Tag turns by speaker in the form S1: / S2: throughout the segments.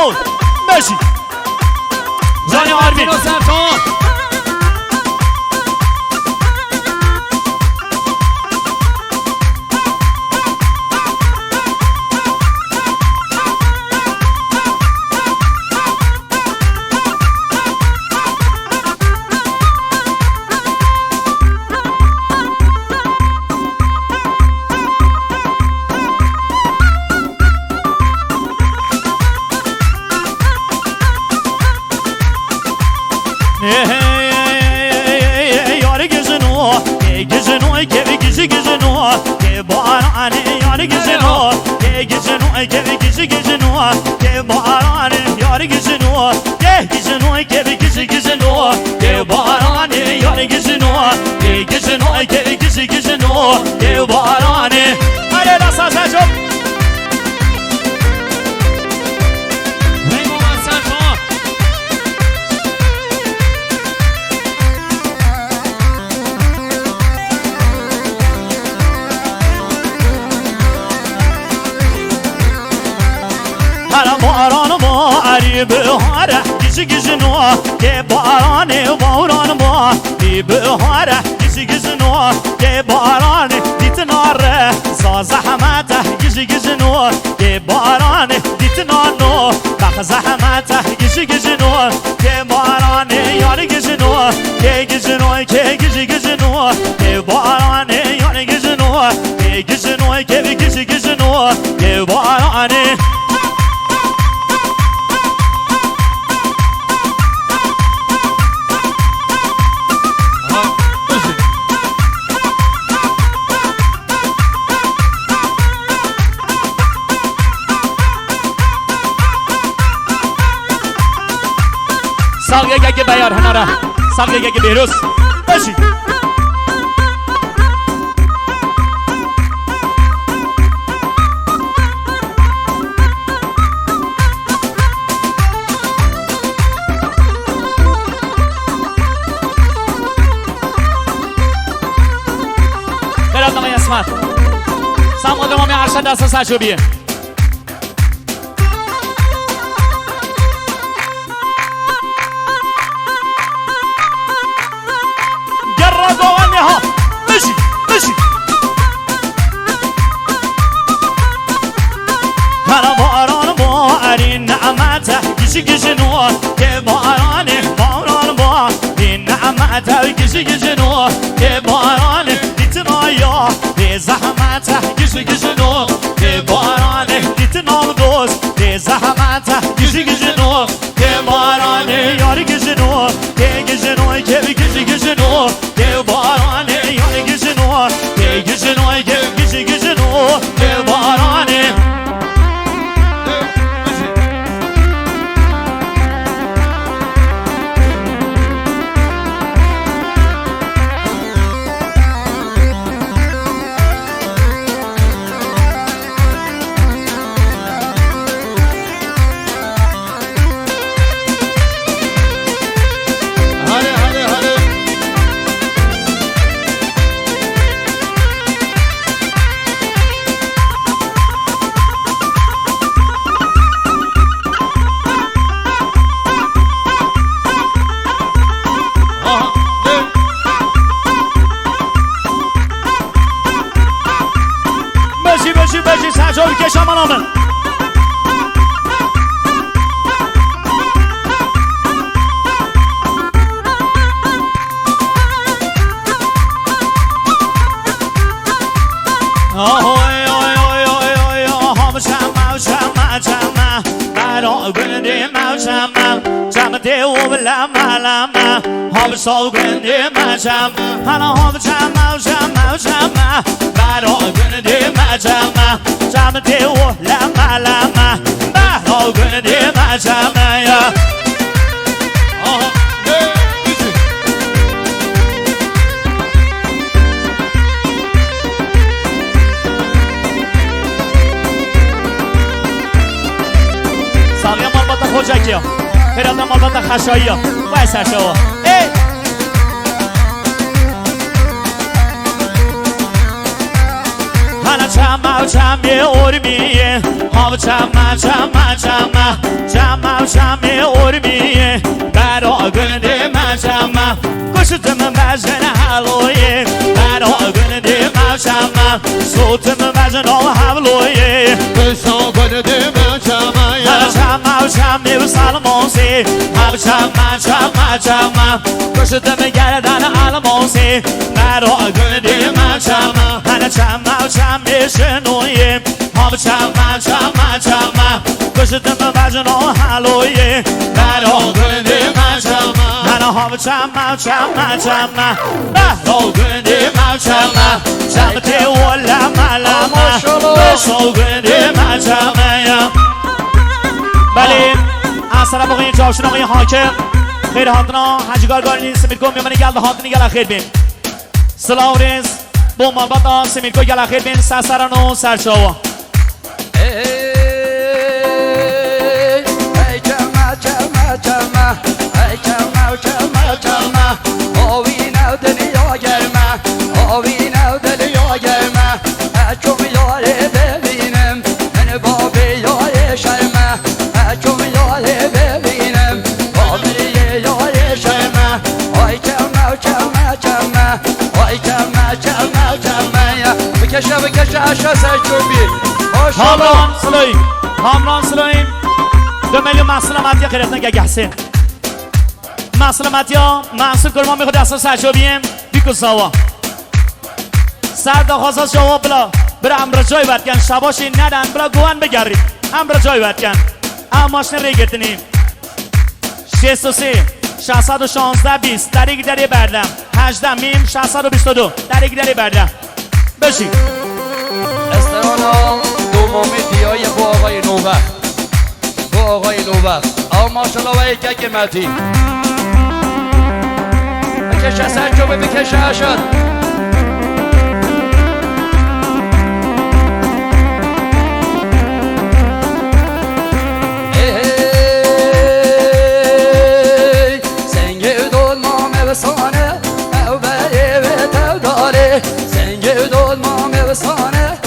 S1: محمود ماشي جاني عربي
S2: یار گزنو گزنو که گزنو که باران یار گزنو گزنو که گزنو که باران یار گزنو گزنو که گزنو که باران یار گزنو گزنو که گزنو که باران هر دست سجاد هر باران باری بهاره گزنو که باران بهاره گزنو که باران دیتناره زحمت گزنو که باران دیتنانو بخ زحمت گزنو که باران یار گزنو که گزنو که گزنو که باران یار گزنو که گزنو که گزنو که باران ساقیه گگه بیار هناره ساقیه گگه بیروز باشی براد نمای اسمت ساماد مامی عرشد دست سجوبیه هر باران باری نعمت گزنو که باران باری نعمت گزنو که باران دیتنایا به زحمت گزنو که باران دیتنال دوست به زحمت گزنو که باران یار گزنو که گزنو که گزنو که باران یار گزنو که گزنو که گزنو که باران بشی سجاد کشم الان Have so good in my jam, and I have a jam, but all good in my jam, jam a deal, lama, but all good in my jam, yeah. ساقی مال باتا خوجکی ها فرادم مال باتا خشایی ها باید سرشه ها هانا چما و چم یه اورمیه ها و چما شمی ارمیه برا گنده مشمم کشتم مجن حلویه برا گنده مشمم صوتم مجن حلویه
S3: بسا گنده مشمم
S2: شمم شمی و سلموسی شمم کشتم گردن علموسی برا گنده مشمم شمی شنویه شمم کشتم مجن حلویه برا گنده مشمم شمم برا گنده مشمم شمته و لما بسا گنده مشمم بله از طرف آقای جاشون آقای حاکم خیر هاتنا حجگار گارنی سمیرکو میمانی گلده هاتنی گل خیر بین سلاورز بوم البتا سمیرکو گل خیر بین سرسران و سرشاوا همران سلویم 2 میلیون محصول مدیا خیرتنا گه حسین محصول مدیا محصول کرمان میخواد اصلا سرچوبیم بیکو ساوا سر داخواست شوا بلا برا امرا جای بردکن شباشی ندن بلا گوان بگرید امرا جای بردکن اما ماشین ری گرتنیم 63 616 20 دریگ دری بردم 18 میم 622 دریگ دری بردم بشی
S4: استرانا دومامی دیای با آقای نوبخت با آقای نوبخت اما ماشالله و یک قیمتی بکشه سرچوبه بکشه اشد سنگ دول مامه بسانه او بری به تو داره سنگ دول مامه بسانه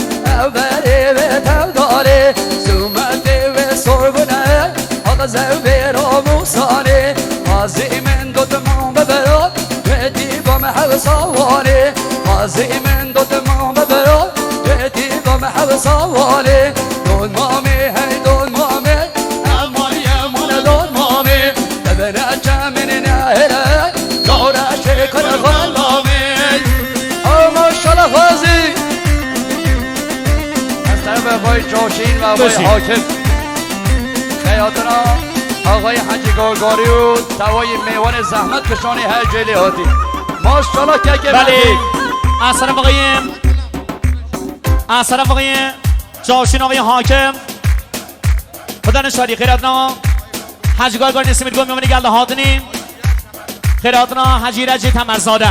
S4: او بری به تو داره سومده و سربونه آقا زوبه را موسانه قاضی من دوت مام ببرا جدی با محب سواره قاضی من دوت مام ببرا جدی با محب سواره دول مامه هی دول مامه امان یمون دول مامه ببنه جمعن نهره داره شکر غلامه او ماشالله قاضی از طرف آقای جاشین و آقای حاکم خیاطنا آقای حجی گارگاری و توای میوان زحمت کشانی هر جلی هاتی ماشالله که
S2: بله از طرف آقای جاشین آقای حاکم خدا نشاری خیراتنا حجی گارگاری نسیمیر گوه میمانی گلده هاتنی خیراتنا حجی رجی تمرزاده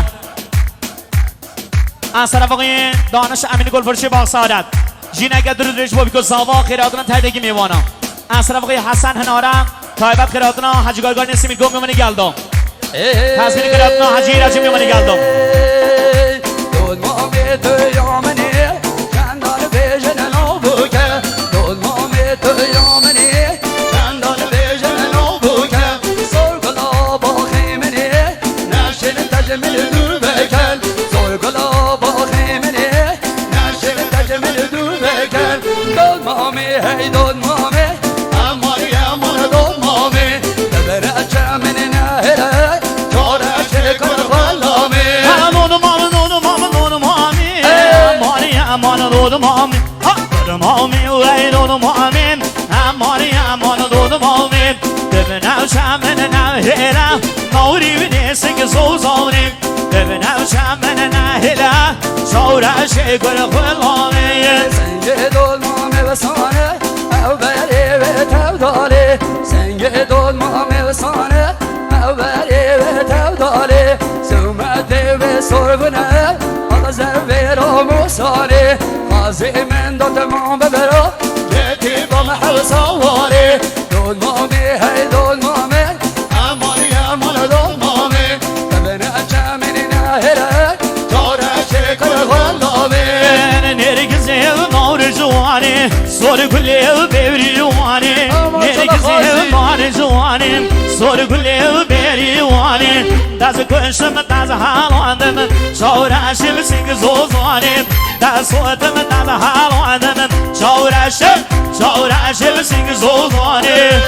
S2: از طرف آقای دانش امین گلفرشی باغ سعادت جینگه درود ریش بابی کساوا خیراتنا تردگی میوانا از طرف آقای حسن هنارم تایبت خیراتنا حجی گارگار نسیمیر گوه میمانی گلدم تصمیر خیراتنا حجی رجی میمانی گلدم
S4: دول مامی تو یامنی چندان بیجن نو بوکه دول مامی تو یامنی چندان بیجن نو بوکه سرگلا با خیمنی نشین تجمیل دور بکن سرگلا با خیمنی نشین تجمیل دور بکن دول مامی هی دول مامی امان یمون دول مامی ببره چمن نهره چاره شکر غلامه
S2: aman doğdum amin Doğdum amin ey doğdum amin aman doğdum amin Dövün avşamene nahira Navri binesin sozavni Dövün avşamene nahira Şavra şekur kulami
S4: Senge dolma mevsane Evveli ve tevdali Senge dolma mevsane Evveli ve tevdali Sümedi ve sorbune زبیر و موساری قاضی من دو تمام ببرو جدی با محل سواری دول مامی هی دول مامی امانی امان دول مامی ببینه جمعی نهره داره شکر غلامی
S2: نرگزه مور جوانی سور کلی ببری جوانی نرگزه مار جوانیم سر گله و بریوانیم دست گوشم دست حالواندم چورشم سنگ زوزوانیم دست صوتم دست حالواندم چورشم سنگ زوزوانیم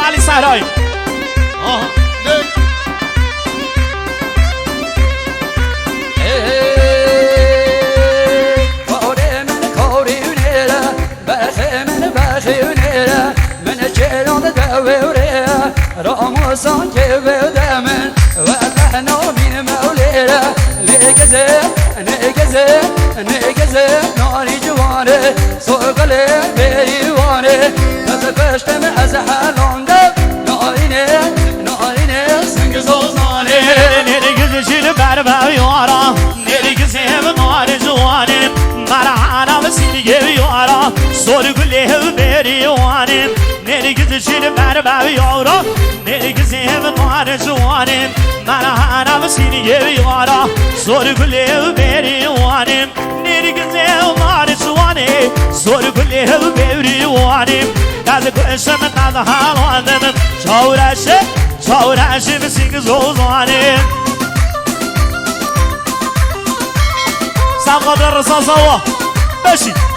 S2: علی صحرایی
S4: راموسان که بدمن و الله بین مولیره نگزه ناری جوانه سوقله بریوانه از پشتم از حلانده نارینه سنگ زوزانه
S2: نرگزه شیر بر بیارا نرگزه نار جوانه مرحانا و سینگه بیارا سر گله و بریوانه نرگزه شیر بر بیارا نرگزه نار جوانه مرحانا و سینگه بیارا سر گله و بریوانه نرگزه نار جوانه سر گله و بریوانه دست گوشم دست حالواندم چورشم سنگ زوزانه سبقات الرصاصة بشي